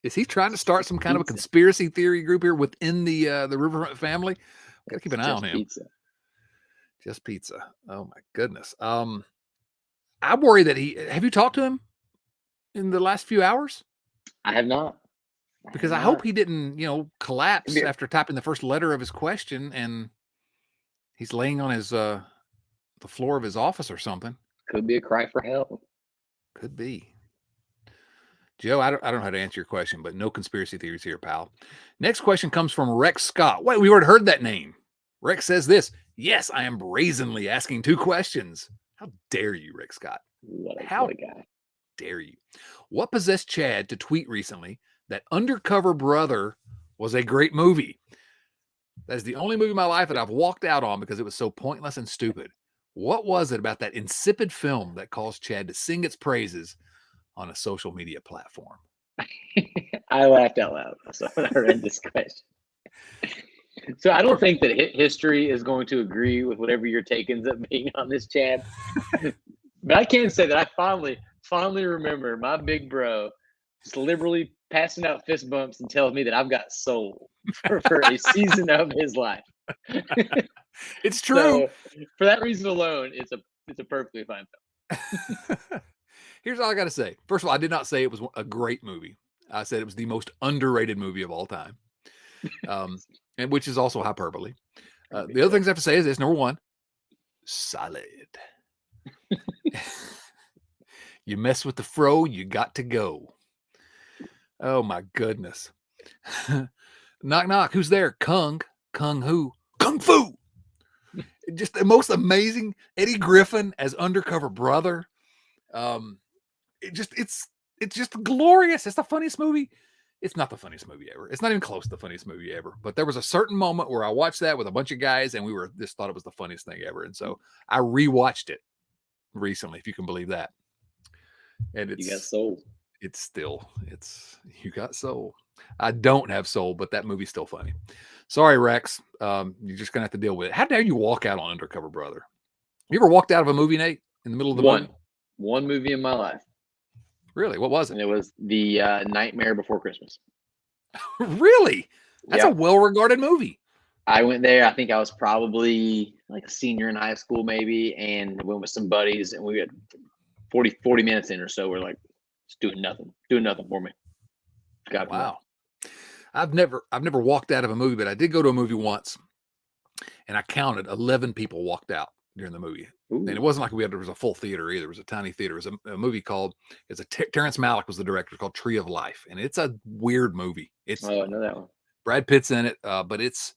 Is he trying to start some kind of a conspiracy theory group here within the Riverfront family? Got to keep an eye on him. Pizza. Just pizza. Oh my goodness. I worry that have you talked to him in the last few hours? I have not. Because I hope he didn't, collapse after typing the first letter of his question and he's laying on his the floor of his office or something. Could be a cry for help. Could be. Joe, I don't know how to answer your question, but no conspiracy theories here, pal. Next question comes from Rex Scott. Wait, we already heard that name. Rex says this. Yes, I am brazenly asking 2 questions. How dare you, Rex Scott? How dare you? What possessed Chad to tweet recently that Undercover Brother was a great movie? That is the only movie in my life that I've walked out on because it was so pointless and stupid. What was it about that insipid film that caused Chad to sing its praises on a social media platform? I laughed out loud when I read this question. So I don't think that history is going to agree with whatever your take ends up being on this, Chad. But I can say that I fondly remember my big bro just liberally passing out fist bumps and telling me that I've got soul for a season of his life. It's true. So, for that reason alone, it's a perfectly fine film. Here's all I got to say. First of all, I did not say it was a great movie. I said it was the most underrated movie of all time, and which is also hyperbole. The other things I have to say is this. Number one, solid. You mess with the fro, you got to go. Oh, my goodness. Knock, knock. Who's there? Kung who? Kung Fu. Just the most amazing Eddie Griffin as Undercover Brother. It's just glorious. It's the funniest movie. It's not the funniest movie ever. It's not even close to the funniest movie ever. But there was a certain moment where I watched that with a bunch of guys and we just thought it was the funniest thing ever. And so I rewatched it recently, if you can believe that. And you got soul. You got soul. I don't have soul, but that movie's still funny. Sorry, Rex. You're just gonna have to deal with it. How dare you walk out on Undercover Brother? You ever walked out of a movie, Nate, in the middle of the movie? One movie in my life. Really? What was it? And it was the Nightmare Before Christmas. Really? That's a well-regarded movie. I went there. I think I was probably like a senior in high school, maybe, and went with some buddies, and we had 40 minutes in or so. We're like, it's doing nothing for me. God, wow. I've never walked out of a movie, but I did go to a movie once, and I counted 11 people walked out during the movie. Ooh. And it wasn't like there was a full theater either. It was a tiny theater. It was a movie called, Terrence Malick was the director, called Tree of Life. And it's a weird movie. I know that one. Brad Pitt's in it, but it's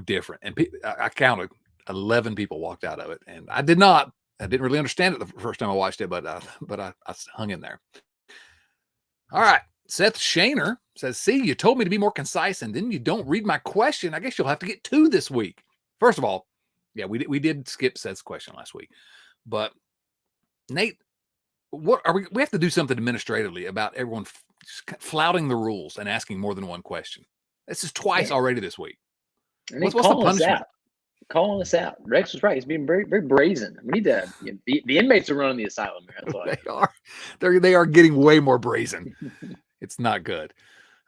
different. And I counted 11 people walked out of it. And I didn't really understand it the first time I watched it, but I hung in there. All right. Seth Shaner says, see, you told me to be more concise and then you don't read my question. I guess you'll have to get 2 this week. First of all, yeah, we did skip Seth's question last week, but Nate, what are we have to do something administratively about everyone flouting the rules and asking more than one question. This is twice already this week. What's the punishment? Calling us out. Rex was right. He's being very, very brazen. We need to. The inmates are running the asylum here. That's why. They are getting way more brazen. It's not good.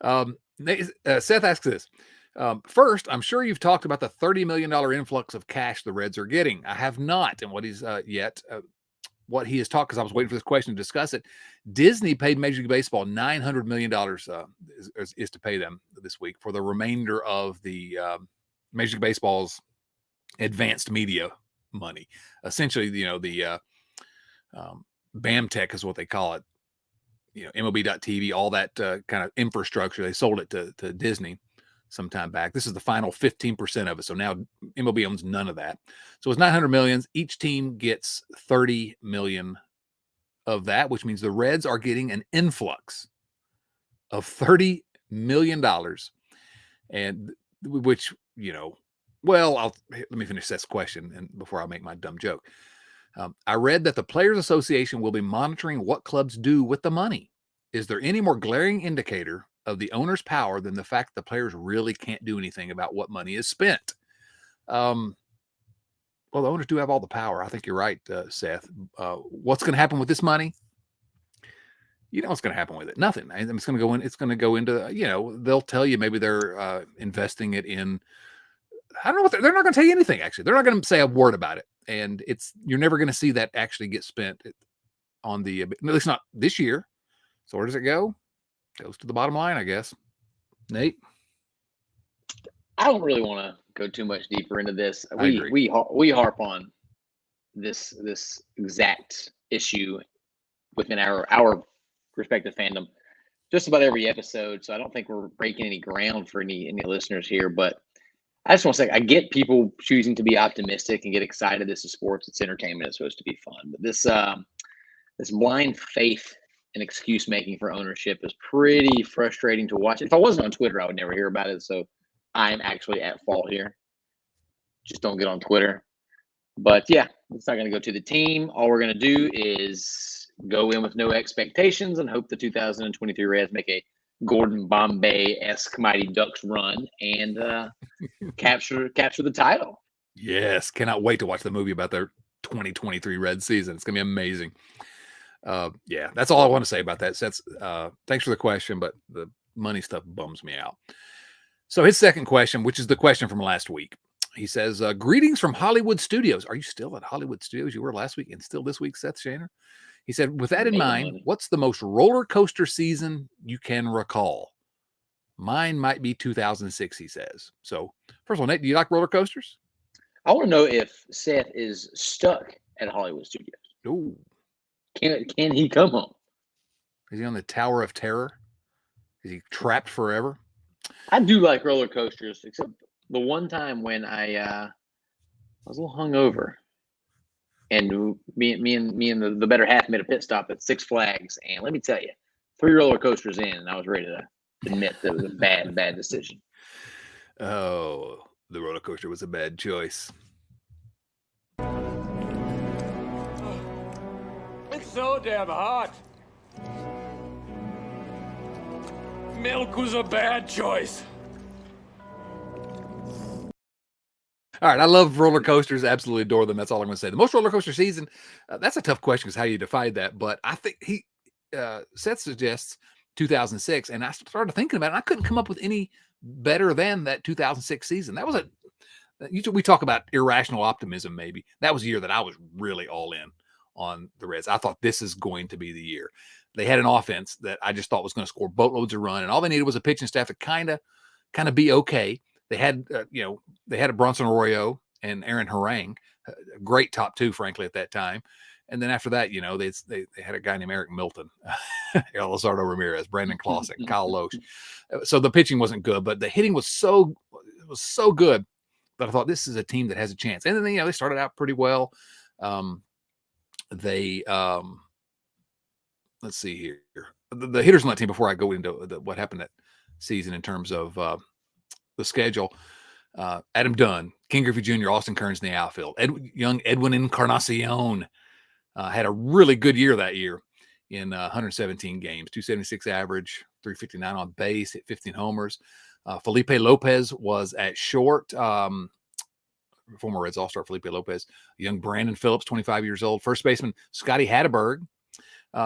Seth asks this: First, I'm sure you've talked about the $30 million influx of cash the Reds are getting. I have not, and what he's yet. What he has talked, because I was waiting for this question to discuss it. Disney paid Major League Baseball $900 million is to pay them this week for the remainder of the Major League Baseball's advanced media money. Essentially, the BAMTech is what they call it. MLB.TV, all that kind of infrastructure. They sold it to Disney some time back. This is the final 15% of it. So now MLB owns none of that. So it's $900 million. Each team gets $30 million of that, which means the Reds are getting an influx of $30 million. And which, let me finish this question and before I make my dumb joke. I read that the Players Association will be monitoring what clubs do with the money. Is there any more glaring indicator of the owner's power than the fact the players really can't do anything about what money is spent? Well, the owners do have all the power. I think you're right, Seth. What's going to happen with this money? You know what's going to happen with it? Nothing. And it's going to go in. It's going to go into, they'll tell you maybe they're investing it in. I don't know what they're not going to tell you anything. Actually, they're not going to say a word about it. And you're never going to see that actually get spent on the, at least not this year. So where does it go? Goes to the bottom line, I guess. Nate? I don't really want to go too much deeper into this. I agree. We harp on this exact issue within our respective fandom just about every episode. So I don't think we're breaking any ground for any listeners here. But I just want to say I get people choosing to be optimistic and get excited. This is sports. It's entertainment. It's supposed to be fun. But this blind faith and excuse making for ownership is pretty frustrating to watch. If I wasn't on Twitter, I would never hear about it. So I'm actually at fault here. Just don't get on Twitter. But yeah, it's not going to go to the team. All we're going to do is go in with no expectations and hope the 2023 Reds make a Gordon Bombay-esque Mighty Ducks run and capture the title. Yes, cannot wait to watch the movie about their 2023 Reds season. It's going to be amazing. Yeah, that's all I want to say about that. Seth, thanks for the question, but the money stuff bums me out. So his second question, which is the question from last week, he says, greetings from Hollywood Studios. Are you still at Hollywood Studios? You were last week and still this week, Seth Shaner? He said, with that in mind, what's the most roller coaster season you can recall? Mine might be 2006, he says. So first of all, Nate, do you like roller coasters? I want to know if Seth is stuck at Hollywood Studios. Ooh. Can he come home? Is he on the Tower of Terror? Is he trapped forever? I do like roller coasters, except the one time when I was a little hungover, and me and the better half made a pit stop at Six Flags, and let me tell you, 3 roller coasters in, and I was ready to admit that it was a bad decision. Oh, the roller coaster was a bad choice. It's so damn hot. Milk was a bad choice. All right, I love roller coasters. Absolutely adore them. That's all I'm going to say. The most roller coaster season, that's a tough question because how you define that. But I think Seth suggests 2006, and I started thinking about it. And I couldn't come up with any better than that 2006 season. That was we talk about irrational optimism. Maybe that was a year that I was really all in on the Reds. I thought this is going to be the year. They had an offense that I just thought was going to score boatloads of run, and all they needed was a pitching staff to kind of be okay. They had, they had a Bronson Arroyo and Aaron Harang, a great top 2, frankly, at that time. And then after that, they had a guy named Eric Milton, Elizardo Ramirez, Brandon Clausen, Kyle Loesch. So the pitching wasn't good, but the hitting was so good that I thought this is a team that has a chance. And then, they started out pretty well. Let's see here. The hitters on that team, before I go into what happened that season in terms of the schedule, Adam Dunn, King Griffey Jr., Austin Kearns in the outfield. Young Edwin Encarnacion had a really good year that year in 117 games, 276 average, 359 on base, hit 15 homers. Felipe Lopez was at short. Former Reds All-Star Felipe Lopez. Young Brandon Phillips, 25 years old. First baseman Scotty Hatteberg.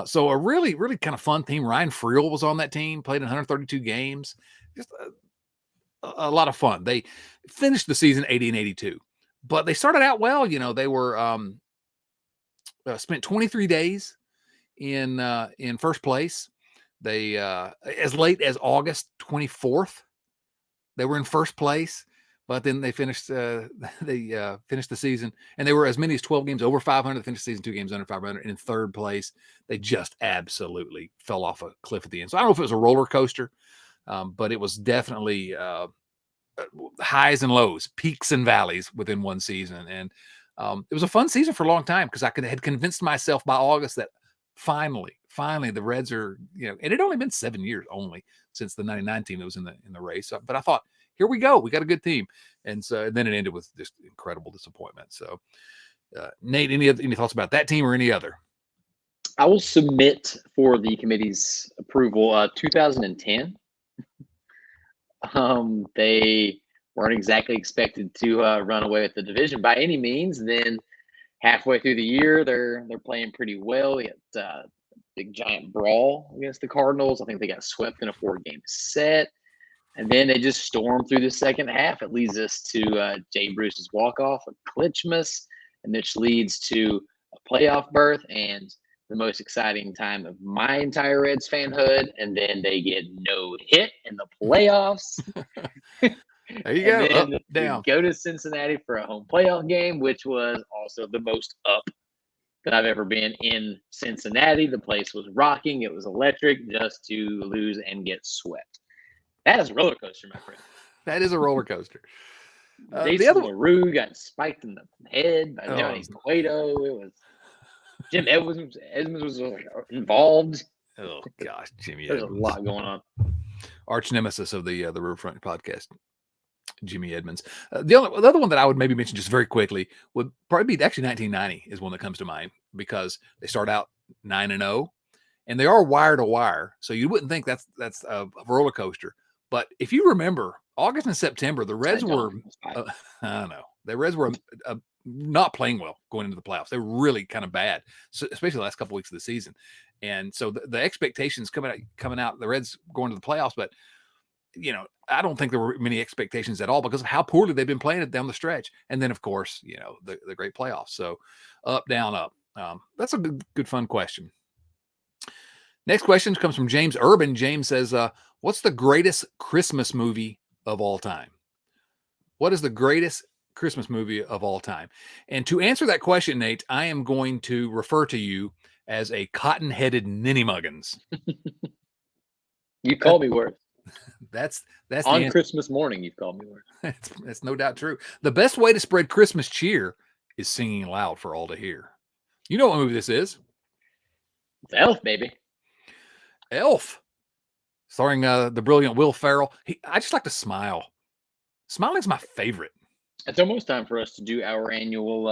So a really, really kind of fun team. Ryan Friel was on that team, played in 132 games. Just a lot of fun. They finished the season 80-82, but they started out well. They were spent 23 days in first place. They as late as August 24th, they were in first place, but then they finished the season, and they were as many as 12 games over 500. They finished the season 2 games under 500, and in third place. They just absolutely fell off a cliff at the end. So I don't know if it was a roller coaster, but it was definitely highs and lows, peaks and valleys within one season. And it was a fun season for a long time because had convinced myself by August that finally the Reds are, and it had only been 7 years only since the 99 team that was in the race. But I thought, here we go. We got a good team. And then it ended with just incredible disappointment. So Nate, any thoughts about that team or any other? I will submit for the committee's approval 2010. They weren't exactly expected to run away with the division by any means. And then halfway through the year, they're playing pretty well. They got a big giant brawl against the Cardinals. I think they got swept in a 4-game set. And then they just stormed through the second half. It leads us to Jay Bruce's walk-off of Klitschmus, and which leads to a playoff berth and the most exciting time of my entire Reds fanhood. And then they get no hit in the playoffs. There you go. Then up, down. Go to Cincinnati for a home playoff game, which was also the most up that I've ever been in Cincinnati. The place was rocking. It was electric, just to lose and get swept. That is a roller coaster, my friend. That is a roller coaster. Jason LaRue got spiked in the head by Johnny Cueto. It was Jim Edmonds was involved. Oh gosh, Jimmy There's Edmonds. a lot going on. Arch nemesis of the Riverfront podcast, Jimmy Edmonds. The other one that I would maybe mention just very quickly would probably be actually 1990 is one that comes to mind because they start out 9-0, and they are wire to wire, so you wouldn't think that's a roller coaster. But if you remember, August and September, the Reds were I don't know, the Reds were not playing well going into the playoffs. They were really kind of bad, so, especially the last couple weeks of the season. And so the expectations coming out, the Reds going to the playoffs, but I don't think there were many expectations at all because of how poorly they've been playing it down the stretch. And then, of course, the great playoffs. So up, down, up. That's a good, fun question. Next question comes from James Urban. James says, what's the greatest Christmas movie of all time? What is the greatest Christmas movie of all time? And to answer that question, Nate, I am going to refer to you as a cotton-headed ninny-muggins. You call me worse. That's on Christmas morning. You've called me worse. That's no doubt true. The best way to spread Christmas cheer is singing loud for all to hear. You know what movie this is? It's Elf, baby. Elf, starring the brilliant Will Ferrell. I just like to smile. Smiling's my favorite. It's almost time for us to do our annual,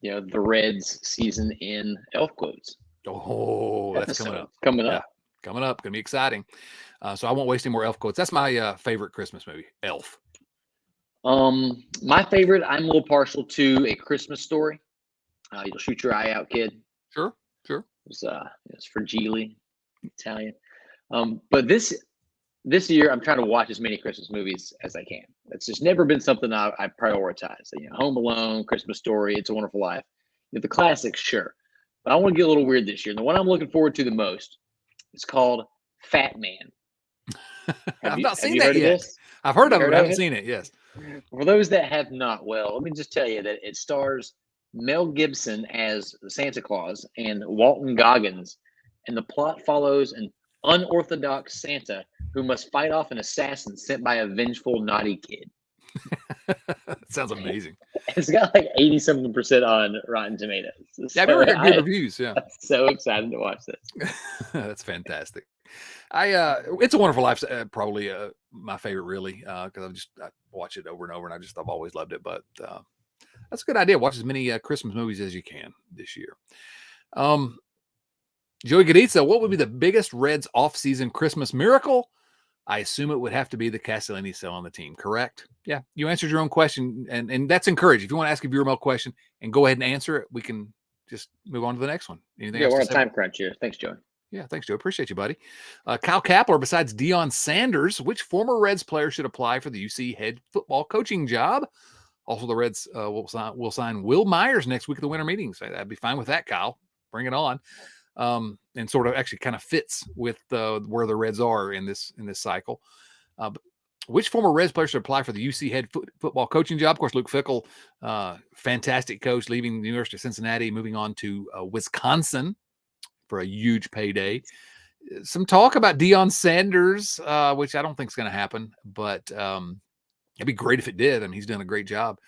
the Reds season in Elf quotes. Oh, that's coming up. Coming up. Yeah, coming up. Going to be exciting. So I won't waste any more Elf quotes. That's my favorite Christmas movie, Elf. My favorite, I'm a little partial to A Christmas Story. You'll shoot your eye out, kid. Sure. It's for Geely, Italian. But this year, I'm trying to watch as many Christmas movies as I can. It's just never been something I prioritize. Home Alone, Christmas Story, It's a Wonderful Life. The classics, sure. But I want to get a little weird this year. And the one I'm looking forward to the most is called Fat Man. I've not seen that yet. I've heard of it, but I haven't seen it. Yes. For those that have not, let me just tell you that it stars Mel Gibson as Santa Claus and Walton Goggins, and the plot follows an unorthodox Santa who must fight off an assassin sent by a vengeful, naughty kid. Sounds amazing. It's got like 80-something% on Rotten Tomatoes. Yeah, I've heard good reviews. Yeah, I'm so excited to watch this. That's fantastic. It's a Wonderful Life, probably my favorite, really, because I watch it over and over, and I've always loved it. But that's a good idea. Watch as many Christmas movies as you can this year. Joey Gaditza, what would be the biggest Reds off-season Christmas miracle? I assume it would have to be the Castellini sell on the team, correct? Yeah, you answered your own question, and that's encouraged. If you want to ask a viewer mail question and go ahead and answer it, we can just move on to the next one. Anything else? We're on time crunch here. Thanks, Joey. Yeah, thanks, Joe. Appreciate you, buddy. Kyle Kapler, besides Deion Sanders, which former Reds player should apply for the UC head football coaching job? Also, the Reds will sign Will Myers next week at the winter meetings. I'd be fine with that, Kyle. Bring it on. And sort of actually kind of fits with where the Reds are in this cycle. But which former Reds player should apply for the UC head football coaching job? Of course, Luke Fickell, fantastic coach, leaving the University of Cincinnati, moving on to Wisconsin for a huge payday. Some talk about Deion Sanders, which I don't think is going to happen, but it'd be great if it did. I mean, he's done a great job.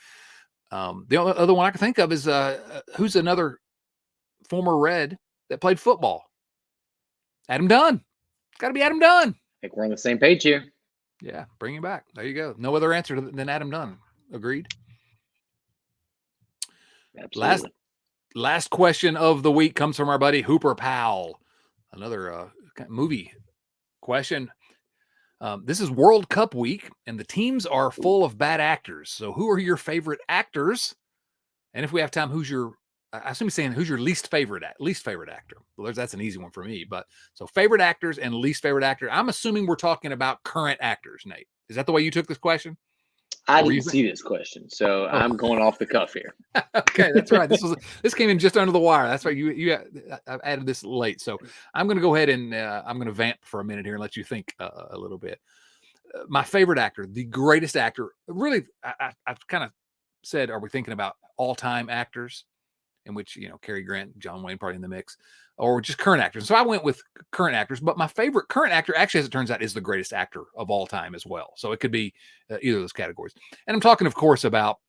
The other one I can think of is who's another former Red that played football? Adam Dunn. It's got to be Adam Dunn. I think we're on the same page here. Yeah, bring him back. There you go. No other answer than Adam Dunn. Agreed. Absolutely. Last question of the week comes from our buddy Hooper Powell. Another movie question. This is World Cup week, and the teams are full of bad actors. So who are your favorite actors? And if we have time, who's your least favorite actor? Well, that's an easy one for me. But so favorite actors and least favorite actor. I'm assuming we're talking about current actors, Nate. Is that the way you took this question? I didn't see this question, so I'm going off the cuff here. Okay, that's right. This came in just under the wire. That's right. I added this late, so I'm going to go ahead and I'm going to vamp for a minute here and let you think a little bit. My favorite actor, the greatest actor. Really, I've kind of said, are we thinking about all-time actors? In which, Cary Grant, John Wayne probably in the mix, or just current actors. So I went with current actors, but my favorite current actor, actually, as it turns out, is the greatest actor of all time as well. So it could be either of those categories. And I'm talking, of course, about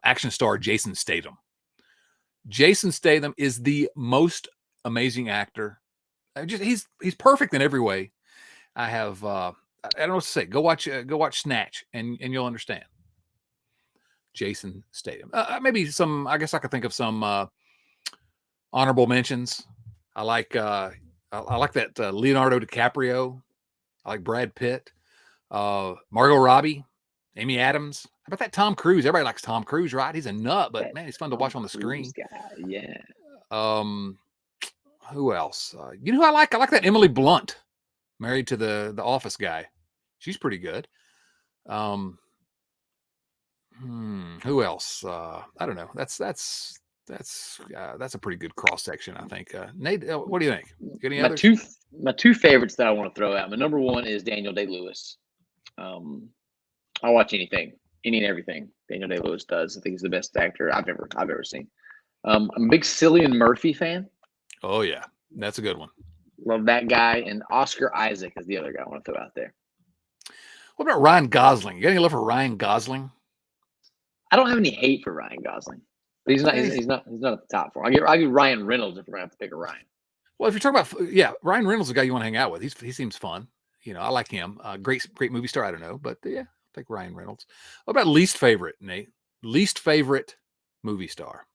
action star Jason Statham. Jason Statham is the most amazing actor. He's perfect in every way. I have I don't know what to say. Go watch Snatch, and you'll understand. Jason Statham. Maybe some. I guess I could think of some honorable mentions. I like that Leonardo DiCaprio. I like Brad Pitt, Margot Robbie, Amy Adams. How about that Tom Cruise? Everybody likes Tom Cruise, right? He's a nut, but man, he's fun to watch on the screen. Yeah. Who else? You know who I like? I like that Emily Blunt, married to the Office guy. She's pretty good. Who else? I don't know. That's a pretty good cross section, I think. Nate, what do you think? Any others? My two favorites that I want to throw out. My number one is Daniel Day-Lewis. I'll watch any and everything Daniel Day-Lewis does. I think he's the best actor I've ever seen. I'm a big Cillian Murphy fan. Oh yeah, that's a good one. Love that guy. And Oscar Isaac is the other guy I want to throw out there. What about Ryan Gosling? You got any love for Ryan Gosling? I don't have any hate for Ryan Gosling, but he's not at the top four. I give Ryan Reynolds if we're gonna have to pick a Ryan. Well, if you're talking about Ryan Reynolds is the guy you want to hang out with. He seems fun. I like him. Great movie star. I don't know, but yeah, I'll take Ryan Reynolds. What about least favorite, Nate? Least favorite movie star?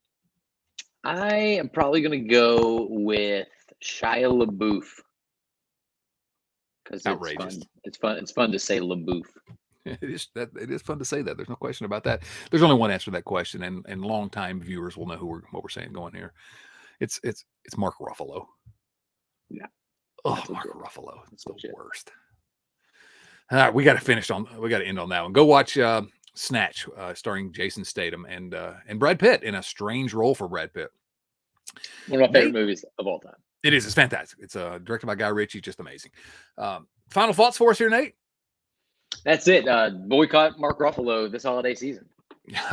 I am probably gonna go with Shia LaBeouf because it's fun. It's fun to say LaBeouf. It is fun to say that. There's no question about that. There's only one answer to that question, and longtime viewers will know what we're saying going here. It's Mark Ruffalo. Yeah. Oh, Mark Ruffalo. It's the worst. All right, we got to end on that one. Go watch Snatch, starring Jason Statham and Brad Pitt in a strange role for Brad Pitt. One of my favorite movies of all time. It is. It's fantastic. It's directed by Guy Ritchie. Just amazing. Final thoughts for us here, Nate? That's it. Boycott Mark Ruffalo this holiday season.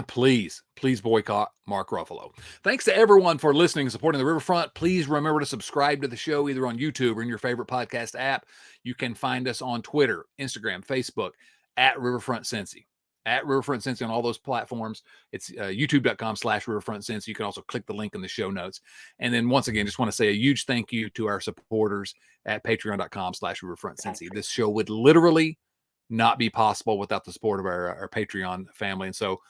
Please boycott Mark Ruffalo. Thanks to everyone for listening and supporting the Riverfront. Please remember to subscribe to the show either on YouTube or in your favorite podcast app. You can find us on Twitter, Instagram, Facebook at Riverfront Cincy. At Riverfront Cincy on all those platforms. It's youtube.com/Riverfront Cincy. You can also click the link in the show notes. And then once again, just want to say a huge thank you to our supporters at patreon.com/Riverfront Cincy. This show would literally not be possible without the support of our Patreon family. And so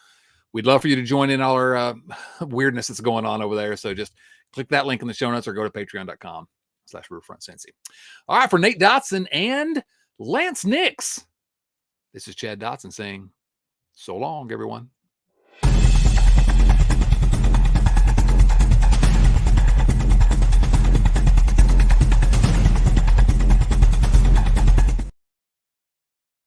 we'd love for you to join in all our weirdness that's going on over there. So just click that link in the show notes or go to patreon.com/Riverfront Cincy. All right, for Nate Dotson and Lance Nix, this is Chad Dotson saying so long, everyone.